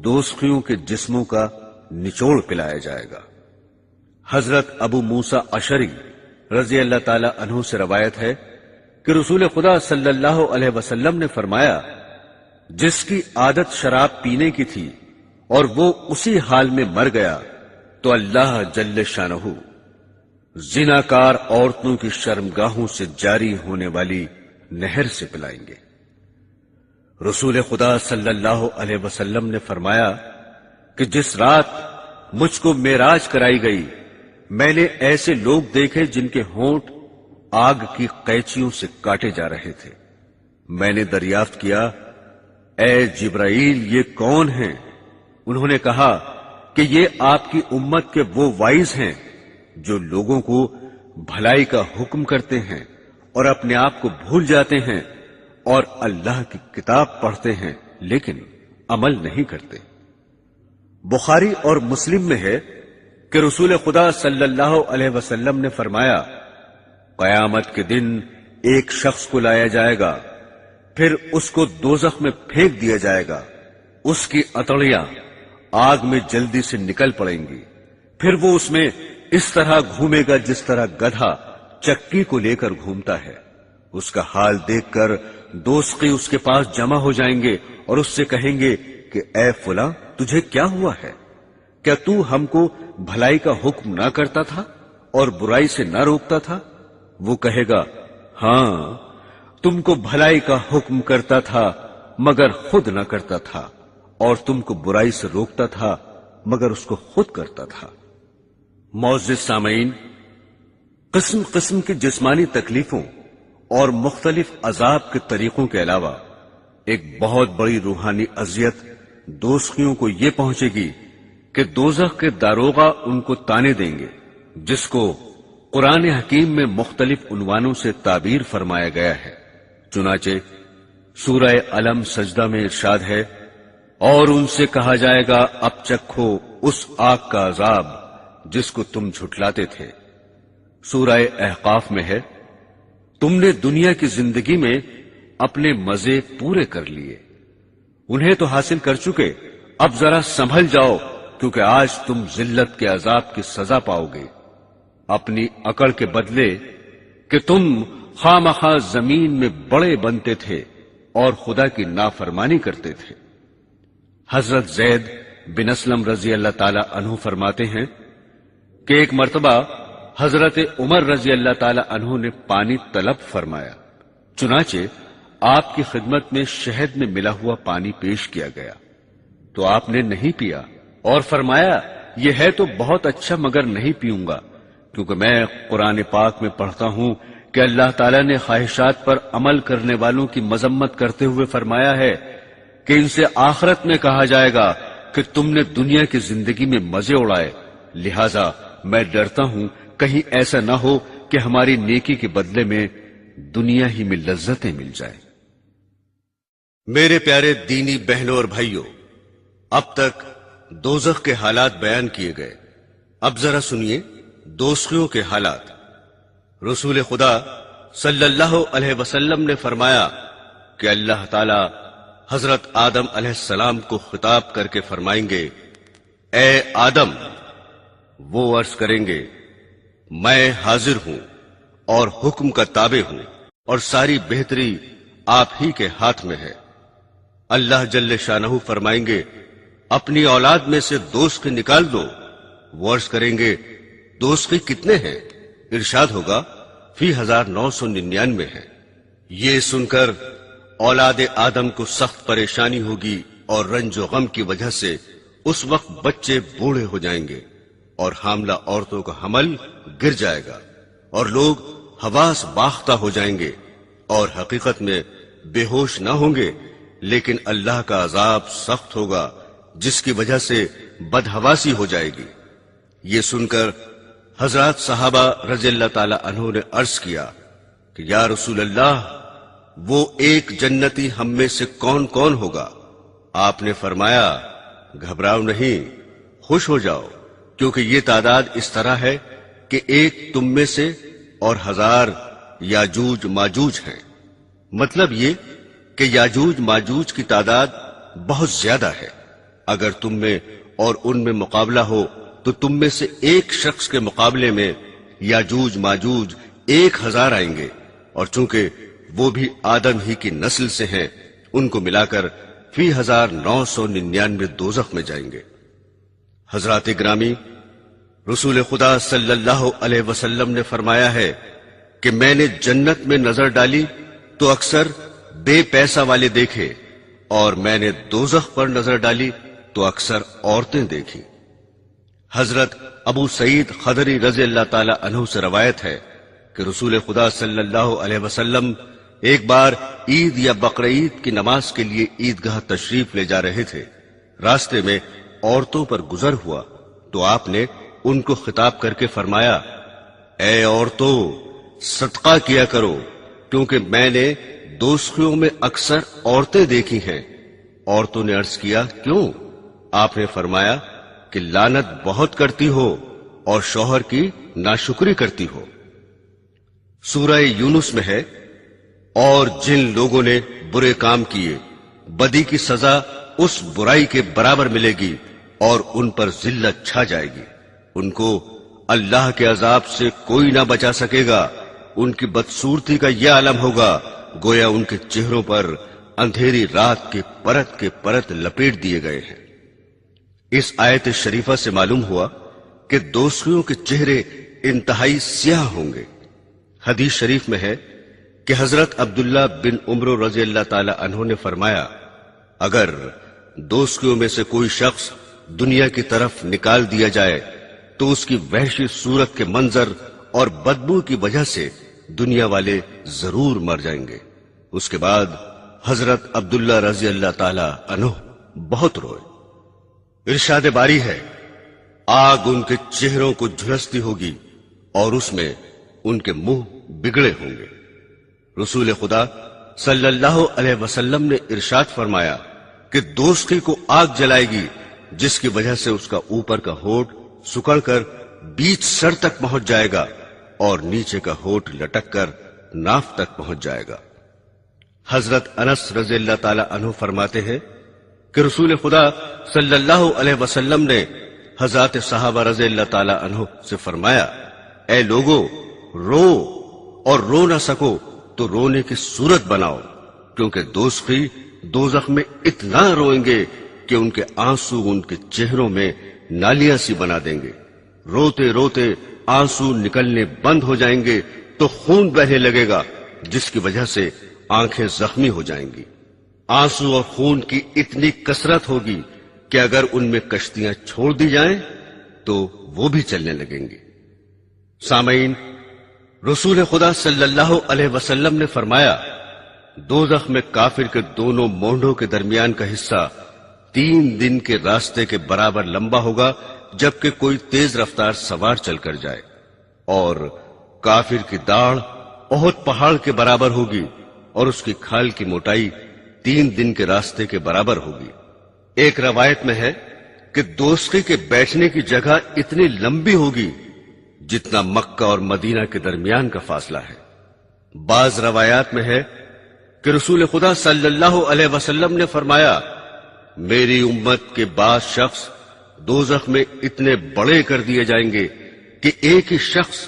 دوزخیوں کے جسموں کا نچوڑ پلایا جائے گا۔ حضرت ابو موسیٰ اشعری رضی اللہ تعالی عنہ سے روایت ہے کہ رسول خدا صلی اللہ علیہ وسلم نے فرمایا، جس کی عادت شراب پینے کی تھی اور وہ اسی حال میں مر گیا تو اللہ جل شانہ زناکار عورتوں کی شرمگاہوں سے جاری ہونے والی نہر سے پلائیں گے۔ رسول خدا صلی اللہ علیہ وسلم نے فرمایا کہ جس رات مجھ کو معراج کرائی گئی میں نے ایسے لوگ دیکھے جن کے ہونٹ آگ کی قینچیوں سے کاٹے جا رہے تھے۔ میں نے دریافت کیا، اے جبرائیل یہ کون ہیں؟ انہوں نے کہا کہ یہ آپ کی امت کے وہ وائز ہیں جو لوگوں کو بھلائی کا حکم کرتے ہیں اور اپنے آپ کو بھول جاتے ہیں اور اللہ کی کتاب پڑھتے ہیں لیکن عمل نہیں کرتے۔ بخاری اور مسلم میں ہے کہ رسول خدا صلی اللہ علیہ وسلم نے فرمایا، قیامت کے دن ایک شخص کو لایا جائے گا، پھر اس کو دوزخ میں پھینک دیا جائے گا، اس کی اتڑیاں آگ میں جلدی سے نکل پڑیں گی، پھر وہ اس میں اس طرح گھومے گا جس طرح گدھا چکی کو لے کر گھومتا ہے۔ اس کا حال دیکھ کر دوزخی اس کے پاس جمع ہو جائیں گے اور اس سے کہیں گے کہ اے فلاں تجھے کیا ہوا ہے؟ کیا تو ہم کو بھلائی کا حکم نہ کرتا تھا اور برائی سے نہ روکتا تھا؟ وہ کہے گا، ہاں تم کو بھلائی کا حکم کرتا تھا مگر خود نہ کرتا تھا، اور تم کو برائی سے روکتا تھا مگر اس کو خود کرتا تھا۔ معزز سامعین، قسم قسم کی جسمانی تکلیفوں اور مختلف عذاب کے طریقوں کے علاوہ ایک بہت بڑی روحانی اذیت دوزخیوں کو یہ پہنچے گی کہ دوزخ کے داروغہ ان کو تانے دیں گے، جس کو قرآن حکیم میں مختلف عنوانوں سے تعبیر فرمایا گیا ہے۔ چنانچہ سورہ علم سجدہ میں ارشاد ہے، اور ان سے کہا جائے گا اب چکھو اس آگ کا عذاب جس کو تم جھٹلاتے تھے۔ سورہ احقاف میں ہے، تم نے دنیا کی زندگی میں اپنے مزے پورے کر لیے، انہیں تو حاصل کر چکے، اب ذرا سنبھل جاؤ کیونکہ آج تم ذلت کے عذاب کی سزا پاؤ گے، اپنی عقل کے بدلے کہ تم خواہ مخواہ زمین میں بڑے بنتے تھے اور خدا کی نافرمانی کرتے تھے۔ حضرت زید بن اسلم رضی اللہ تعالی عنہ فرماتے ہیں کہ ایک مرتبہ حضرت عمر رضی اللہ تعالی عنہ نے پانی طلب فرمایا، چنانچہ آپ کی خدمت میں شہد میں ملا ہوا پانی پیش کیا گیا تو آپ نے نہیں پیا اور فرمایا، یہ ہے تو بہت اچھا مگر نہیں پیوں گا، کیونکہ میں قرآن پاک میں پڑھتا ہوں کہ اللہ تعالیٰ نے خواہشات پر عمل کرنے والوں کی مذمت کرتے ہوئے فرمایا ہے کہ ان سے آخرت میں کہا جائے گا کہ تم نے دنیا کی زندگی میں مزے اڑائے، لہذا میں ڈرتا ہوں کہیں ایسا نہ ہو کہ ہماری نیکی کے بدلے میں دنیا ہی میں لذتیں مل جائیں۔ میرے پیارے دینی بہنوں اور بھائیوں، اب تک دوزخ کے حالات بیان کیے گئے، اب ذرا سنیے دوزخیوں کے حالات۔ رسول خدا صلی اللہ علیہ وسلم نے فرمایا کہ اللہ تعالی حضرت آدم علیہ السلام کو خطاب کر کے فرمائیں گے، اے آدم، وہ عرض کریں گے، میں حاضر ہوں، اور حکم کا تابع ہوں، اور ساری بہتری آپ ہی کے ہاتھ میں ہے۔ اللہ جل شانہ فرمائیں گے اپنی اولاد میں سے دوست نکال دو۔ وہ عرض کریں گے دوست کتنے ہیں؟ ارشاد ہوگا فی 1999 ہے۔ یہ سن کر اولاد آدم کو سخت پریشانی ہوگی اور رنج و غم کی وجہ سے اس وقت بچے بوڑھے ہو جائیں گے اور حاملہ عورتوں کا حمل گر جائے گا اور لوگ حواس باختہ ہو جائیں گے اور حقیقت میں بے ہوش نہ ہوں گے، لیکن اللہ کا عذاب سخت ہوگا جس کی وجہ سے بدحواسی ہو جائے گی۔ یہ سن کر حضرات صحابہ رضی اللہ تعالی عنہ نے عرض کیا کہ یا رسول اللہ، وہ ایک جنتی ہم میں سے کون کون ہوگا؟ آپ نے فرمایا گھبراؤ نہیں، خوش ہو جاؤ، کیونکہ یہ تعداد اس طرح ہے کہ ایک تم میں سے اور 1000 یاجوج ماجوج ہیں۔ مطلب یہ کہ یاجوج ماجوج کی تعداد بہت زیادہ ہے۔ اگر تم میں اور ان میں مقابلہ ہو تو تم میں سے ایک شخص کے مقابلے میں یاجوج ماجوج 1000 آئیں گے، اور چونکہ وہ بھی آدم ہی کی نسل سے ہیں، ان کو ملا کر فی 1999 دوزخ میں جائیں گے۔ حضرات گرامی، رسول خدا صلی اللہ علیہ وسلم نے فرمایا ہے کہ میں نے جنت میں نظر ڈالی تو اکثر بے پیسہ والے دیکھے، اور میں نے دوزخ پر نظر ڈالی تو اکثر عورتیں دیکھی۔ حضرت ابو سعید خدری رضی اللہ تعالی عنہ سے روایت ہے کہ رسول خدا صلی اللہ علیہ وسلم ایک بار عید یا بقرعید کی نماز کے لیے عیدگاہ تشریف لے جا رہے تھے۔ راستے میں عورتوں پر گزر ہوا تو آپ نے ان کو خطاب کر کے فرمایا اے عورتوں، صدقہ کیا کرو، کیونکہ میں نے دوزخیوں میں اکثر عورتیں دیکھی ہیں۔ عورتوں نے عرض کیا کیوں؟ آپ نے فرمایا کہ لعنت بہت کرتی ہو اور شوہر کی ناشکری کرتی ہو۔ سورہ یونس میں ہے اور جن لوگوں نے برے کام کیے بدی کی سزا اس برائی کے برابر ملے گی اور ان پر ذلت چھا جائے گی، ان کو اللہ کے عذاب سے کوئی نہ بچا سکے گا۔ ان کی بدصورتی کا یہ عالم ہوگا گویا ان کے چہروں پر اندھیری رات کے پرت لپیٹ دیے گئے ہیں۔ اس آیت شریفہ سے معلوم ہوا کہ دوزخیوں کے چہرے انتہائی سیاہ ہوں گے۔ حدیث شریف میں ہے کہ حضرت عبداللہ بن عمر رضی اللہ تعالی عنہ نے فرمایا اگر دوزخیوں میں سے کوئی شخص دنیا کی طرف نکال دیا جائے تو اس کی وحشی صورت کے منظر اور بدبو کی وجہ سے دنیا والے ضرور مر جائیں گے۔ اس کے بعد حضرت عبداللہ رضی اللہ تعالی عنہ بہت روئے۔ ارشاد باری ہے آگ ان کے چہروں کو جھلستی ہوگی اور اس میں ان کے منہ بگڑے ہوں گے۔ رسول خدا صلی اللہ علیہ وسلم نے ارشاد فرمایا کہ دوزخی کو آگ جلائے گی جس کی وجہ سے اس کا اوپر کا ہونٹ سکڑ کر بیچ سر تک پہنچ جائے گا اور نیچے کا ہونٹ لٹک کر ناف تک پہنچ جائے گا۔ حضرت انس رضی اللہ تعالی عنہ فرماتے ہیں کہ رسول خدا صلی اللہ علیہ وسلم نے حضرات صحابہ رضی اللہ تعالی عنہ سے فرمایا اے لوگو، رو اور رو نہ سکو تو رونے کی صورت بناؤ، کیونکہ دوزخی دوزخ میں اتنا روئیں گے کہ ان کے آنسو ان کے چہروں میں نالیاں سی بنا دیں گے۔ روتے روتے آنسو نکلنے بند ہو جائیں گے تو خون بہنے لگے گا جس کی وجہ سے آنکھیں زخمی ہو جائیں گی۔ آنسو اور خون کی اتنی کثرت ہوگی کہ اگر ان میں کشتیاں چھوڑ دی جائیں تو وہ بھی چلنے لگیں گی۔ سامعین، رسول خدا صلی اللہ علیہ وسلم نے فرمایا دوزخ میں کافر کے دونوں مونڈوں کے درمیان کا حصہ 3 دن کے راستے کے برابر لمبا ہوگا جبکہ کوئی تیز رفتار سوار چل کر جائے، اور کافر کی داڑھ احد پہاڑ کے برابر ہوگی اور اس کی کھال کی موٹائی 3 دن کے راستے کے برابر ہوگی۔ ایک روایت میں ہے کہ دوزخی کے بیٹھنے کی جگہ اتنی لمبی ہوگی جتنا مکہ اور مدینہ کے درمیان کا فاصلہ ہے۔ بعض روایات میں ہے کہ رسول خدا صلی اللہ علیہ وسلم نے فرمایا میری امت کے بعض شخص دوزخ میں اتنے بڑے کر دیے جائیں گے کہ ایک ہی شخص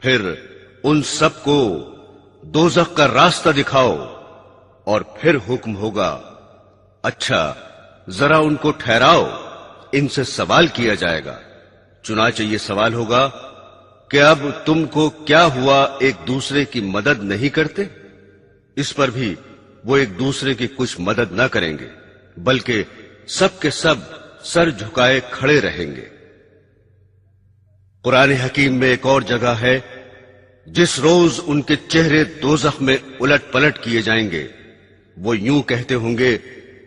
پھر ان سب کو دوزخ کا راستہ دکھاؤ، اور پھر حکم ہوگا اچھا ذرا ان کو ٹھہراؤ، ان سے سوال کیا جائے گا۔ چنانچہ یہ سوال ہوگا کہ اب تم کو کیا ہوا، ایک دوسرے کی مدد نہیں کرتے؟ اس پر بھی وہ ایک دوسرے کی کچھ مدد نہ کریں گے، بلکہ سب کے سب سر جھکائے کھڑے رہیں گے۔ قرآن حکیم میں ایک اور جگہ ہے، جس روز ان کے چہرے دوزخ میں الٹ پلٹ کیے جائیں گے، وہ یوں کہتے ہوں گے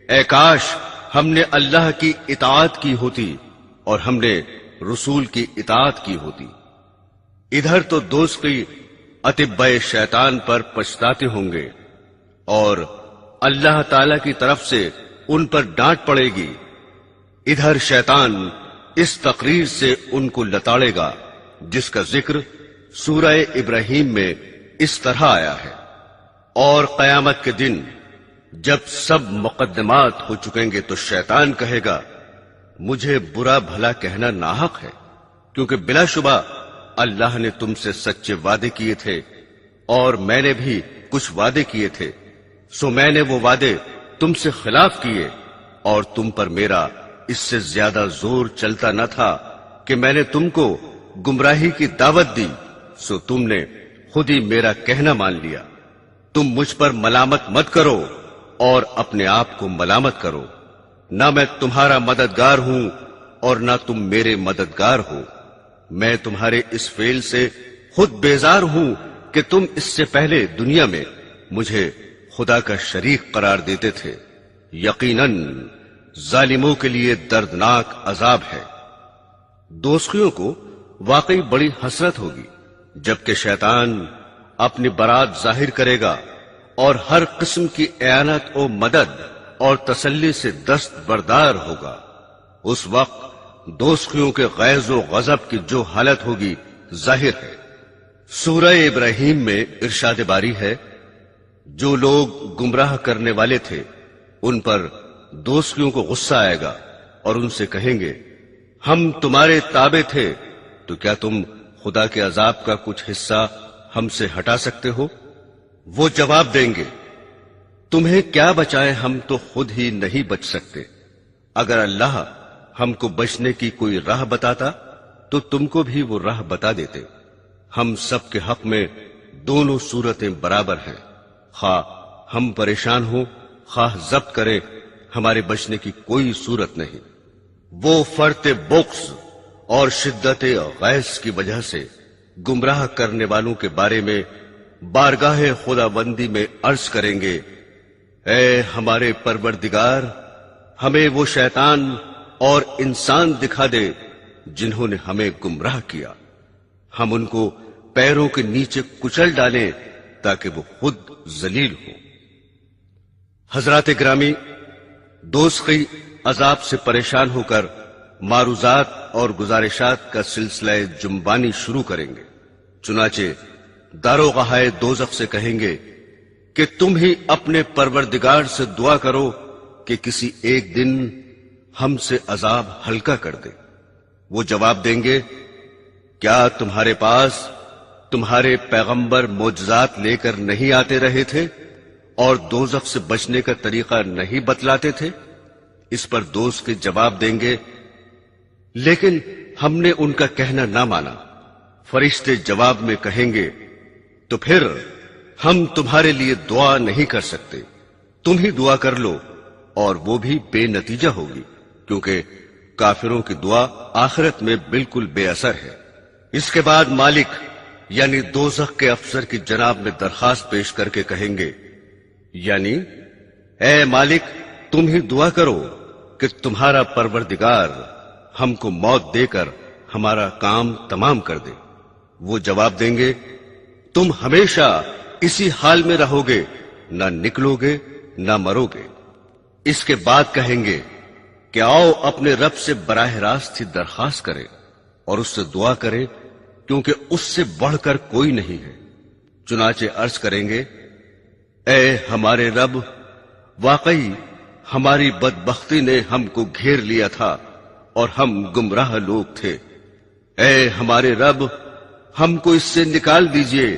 اے کاش ہم نے اللہ کی اطاعت کی ہوتی اور ہم نے رسول کی اطاعت کی ہوتی۔ ادھر تو دوزخی اتباع شیطان پر پچھتاتے ہوں گے، اور اللہ تعالی کی طرف سے ان پر ڈانٹ پڑے گی۔ ادھر شیطان اس تقریر سے ان کو لتاڑے گا جس کا ذکر سورہ ابراہیم میں اس طرح آیا ہے۔ اور قیامت کے دن جب سب مقدمات ہو چکیں گے تو شیطان کہے گا مجھے برا بھلا کہنا ناحق ہے، کیونکہ بلا شبہ اللہ نے تم سے سچے وعدے کیے تھے اور میں نے بھی کچھ وعدے کیے تھے، سو میں نے وہ وعدے تم سے خلاف کیے، اور تم پر میرا اس سے زیادہ زور چلتا نہ تھا کہ میں نے تم کو گمراہی کی دعوت دی، سو تم نے خود ہی میرا کہنا مان لیا۔ تم مجھ پر ملامت مت کرو اور اپنے آپ کو ملامت کرو، نہ میں تمہارا مددگار ہوں اور نہ تم میرے مددگار ہو۔ میں تمہارے اس فعل سے خود بیزار ہوں کہ تم اس سے پہلے دنیا میں مجھے خدا کا شریک قرار دیتے تھے۔ یقیناً ظالموں کے لیے دردناک عذاب ہے۔ دوزخیوں کو واقعی بڑی حسرت ہوگی جبکہ شیطان اپنی برات ظاہر کرے گا اور ہر قسم کی اعانت و مدد اور تسلی سے دست بردار ہوگا۔ اس وقت دوزخیوں کے غیظ و غضب کی جو حالت ہوگی ظاہر ہے۔ سورہ ابراہیم میں ارشاد باری ہے جو لوگ گمراہ کرنے والے تھے ان پر دوزخیوں کو غصہ آئے گا اور ان سے کہیں گے ہم تمہارے تابع تھے، تو کیا تم خدا کے عذاب کا کچھ حصہ ہم سے ہٹا سکتے ہو؟ وہ جواب دیں گے تمہیں کیا بچائے، ہم تو خود ہی نہیں بچ سکتے۔ اگر اللہ ہم کو بچنے کی کوئی راہ بتاتا تو تم کو بھی وہ راہ بتا دیتے۔ ہم سب کے حق میں دونوں صورتیں برابر ہیں، خواہ ہم پریشان ہوں خواہ ضبط کریں، ہمارے بچنے کی کوئی صورت نہیں۔ وہ فرط بغض اور شدت غیظ کی وجہ سے گمراہ کرنے والوں کے بارے میں بارگاہ خدا بندی میں عرض کریں گے اے ہمارے پروردگار، ہمیں وہ شیطان اور انسان دکھا دے جنہوں نے ہمیں گمراہ کیا، ہم ان کو پیروں کے نیچے کچل ڈالیں تاکہ وہ خود ذلیل ہو۔ حضرات گرامی، دوزخی عذاب سے پریشان ہو کر معروضات اور گزارشات کا سلسلہ جنبانی شروع کریں گے۔ چنانچہ داروغہائے دوزخ سے کہیں گے کہ تم ہی اپنے پروردگار سے دعا کرو کہ کسی ایک دن ہم سے عذاب ہلکا کر دے۔ وہ جواب دیں گے کیا تمہارے پاس تمہارے پیغمبر معجزات لے کر نہیں آتے رہے تھے اور دوزخ سے بچنے کا طریقہ نہیں بتلاتے تھے؟ اس پر دوزخ کے جواب دیں گے لیکن ہم نے ان کا کہنا نہ مانا۔ فرشتے جواب میں کہیں گے تو پھر ہم تمہارے لیے دعا نہیں کر سکتے، تم ہی دعا کر لو، اور وہ بھی بے نتیجہ ہوگی کیونکہ کافروں کی دعا آخرت میں بالکل بے اثر ہے۔ اس کے بعد مالک یعنی دوزخ کے افسر کی جناب میں درخواست پیش کر کے کہیں گے یعنی اے مالک تم ہی دعا کرو کہ تمہارا پروردگار ہم کو موت دے کر ہمارا کام تمام کر دے۔ وہ جواب دیں گے تم ہمیشہ اسی حال میں رہو گے، نہ نکلو گے نہ مرو گے۔ اس کے بعد کہیں گے کہ آؤ اپنے رب سے براہ راست ہی درخواست کریں اور اس سے دعا کریں کیونکہ اس سے بڑھ کر کوئی نہیں ہے۔ چنانچہ عرض کریں گے اے ہمارے رب، واقعی ہماری بدبختی نے ہم کو گھیر لیا تھا اور ہم گمراہ لوگ تھے۔ اے ہمارے رب، ہم کو اس سے نکال دیجئے،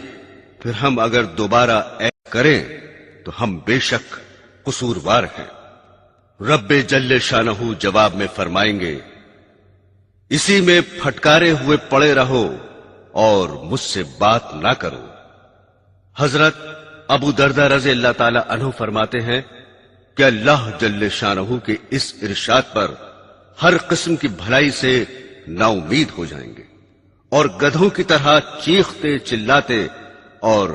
پھر ہم اگر دوبارہ ایسا کریں تو ہم بے شک قصوروار ہیں۔ رب جل شانہ جواب میں فرمائیں گے، اسی میں پھٹکارے ہوئے پڑے رہو اور مجھ سے بات نہ کرو۔ حضرت ابو دردہ رضی اللہ تعالی عنہ فرماتے ہیں کہ اللہ جل شانہ کے اس ارشاد پر ہر قسم کی بھلائی سے نا امید ہو جائیں گے اور گدھوں کی طرح چیختے چلاتے اور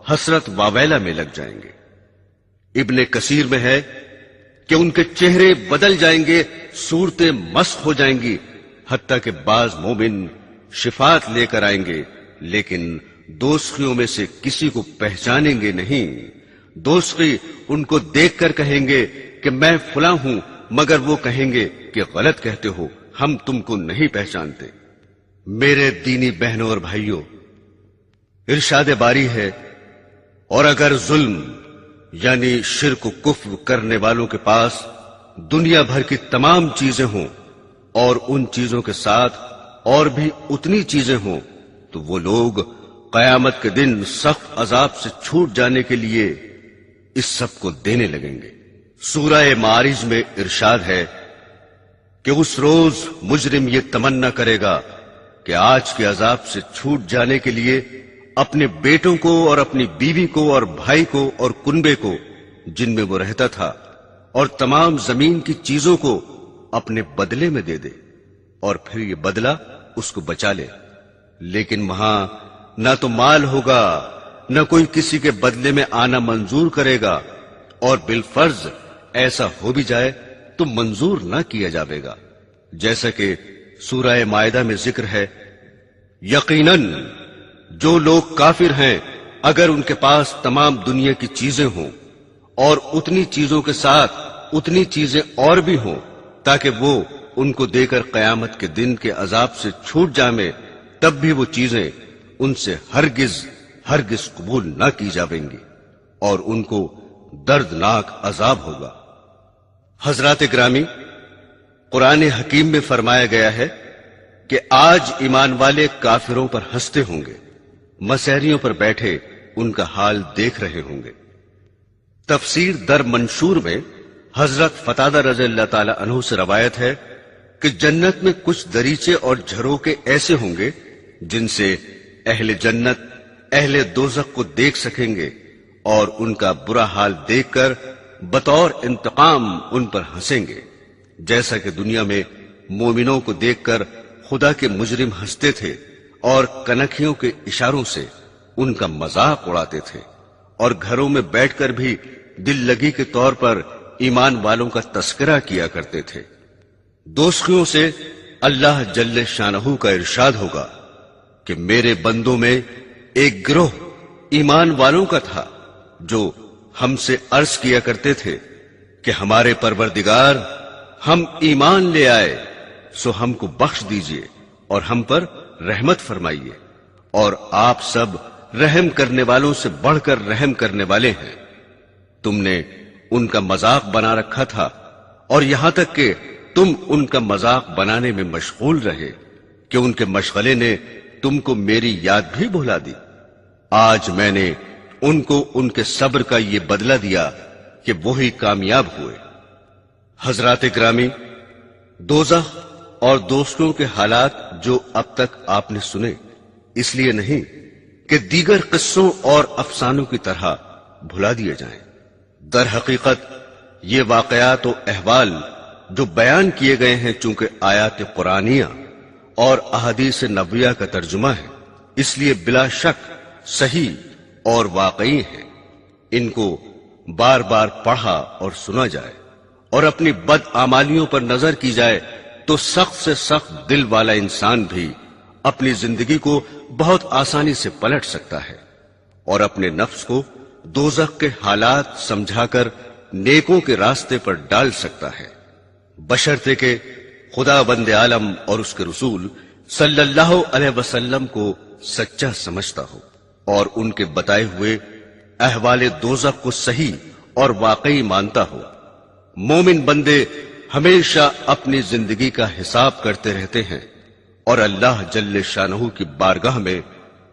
حسرت واویلا میں لگ جائیں گے۔ ابن کثیر میں ہے کہ ان کے چہرے بدل جائیں گے، صورتیں مسخ ہو جائیں گی، حتیٰ کہ بعض مومن شفاعت لے کر آئیں گے لیکن دوزخیوں میں سے کسی کو پہچانیں گے نہیں۔ دوزخی ان کو دیکھ کر کہیں گے کہ میں فلاں ہوں، مگر وہ کہیں گے کہ غلط کہتے ہو، ہم تم کو نہیں پہچانتے۔ میرے دینی بہنوں اور بھائیوں، ارشاد باری ہے، اور اگر ظلم یعنی شرک و کفر کرنے والوں کے پاس دنیا بھر کی تمام چیزیں ہوں اور ان چیزوں کے ساتھ اور بھی اتنی چیزیں ہوں تو وہ لوگ قیامت کے دن سخت عذاب سے چھوٹ جانے کے لیے اس سب کو دینے لگیں گے۔ سورہ معارج میں ارشاد ہے کہ اس روز مجرم یہ تمنا کرے گا کہ آج کے عذاب سے چھوٹ جانے کے لیے اپنے بیٹوں کو اور اپنی بیوی کو اور بھائی کو اور کنبے کو جن میں وہ رہتا تھا اور تمام زمین کی چیزوں کو اپنے بدلے میں دے دے اور پھر یہ بدلہ اس کو بچا لے، لیکن وہاں نہ تو مال ہوگا نہ کوئی کسی کے بدلے میں آنا منظور کرے گا، اور بالفرض ایسا ہو بھی جائے تو منظور نہ کیا جاوے گا، جیسا کہ سورہ مائدہ میں ذکر ہے، یقیناً جو لوگ کافر ہیں اگر ان کے پاس تمام دنیا کی چیزیں ہوں اور اتنی چیزوں کے ساتھ اتنی چیزیں اور بھی ہوں تاکہ وہ ان کو دے کر قیامت کے دن کے عذاب سے چھوٹ جائیں، تب بھی وہ چیزیں ان سے ہرگز قبول نہ کی جاویں گی اور ان کو دردناک عذاب ہوگا۔ حضرات گرامی، قرآن حکیم میں فرمایا گیا ہے کہ آج ایمان والے کافروں پر ہنستے ہوں گے، مسیریوں پر بیٹھے ان کا حال دیکھ رہے ہوں گے۔ تفسیر در منشور میں حضرت فتادہ رضی اللہ تعالی عنہ سے روایت ہے کہ جنت میں کچھ دریچے اور جھروکے ایسے ہوں گے جن سے اہل جنت اہل دوزخ کو دیکھ سکیں گے اور ان کا برا حال دیکھ کر بطور انتقام ان پر ہنسیں گے، جیسا کہ دنیا میں مومنوں کو دیکھ کر خدا کے مجرم ہنستے تھے اور کنکھیوں کے اشاروں سے ان کا مذاق اڑاتے تھے، اور گھروں میں بیٹھ کر بھی دل لگی کے طور پر ایمان والوں کا تذکرہ کیا کرتے تھے۔ دوزخیوں سے اللہ جل شانہ کا ارشاد ہوگا کہ میرے بندوں میں ایک گروہ ایمان والوں کا تھا جو ہم سے عرض کیا کرتے تھے کہ ہمارے پروردگار، ہم ایمان لے آئے سو ہم کو بخش دیجئے اور ہم پر رحمت فرمائیے، اور آپ سب رحم کرنے والوں سے بڑھ کر رحم کرنے والے ہیں۔ تم نے ان کا مذاق بنا رکھا تھا اور یہاں تک کہ تم ان کا مذاق بنانے میں مشغول رہے کہ ان کے مشغلے نے تم کو میری یاد بھی بھلا دی۔ آج میں نے ان کو ان کے صبر کا یہ بدلہ دیا کہ وہی کامیاب ہوئے۔ حضرات گرامی، دوزخ اور دوستوں کے حالات جو اب تک آپ نے سنے اس لیے نہیں کہ دیگر قصوں اور افسانوں کی طرح بھلا دیے جائیں، در حقیقت یہ واقعات و احوال جو بیان کیے گئے ہیں چونکہ آیات قرآنیہ اور احادیث نبویہ کا ترجمہ ہے، اس لیے بلا شک صحیح اور واقعی ہیں۔ ان کو بار بار پڑھا اور سنا جائے اور اپنی بد اعمالیوں پر نظر کی جائے تو سخت سے سخت دل والا انسان بھی اپنی زندگی کو بہت آسانی سے پلٹ سکتا ہے اور اپنے نفس کو دوزخ کے حالات سمجھا کر نیکوں کے راستے پر ڈال سکتا ہے، بشرطے کہ خدا بند عالم اور اس کے رسول صلی اللہ علیہ وسلم کو سچا سمجھتا ہو اور ان کے بتائے ہوئے احوال دوزخ کو صحیح اور واقعی مانتا ہو۔ مومن بندے ہمیشہ اپنی زندگی کا حساب کرتے رہتے ہیں اور اللہ جل شانہ کی بارگاہ میں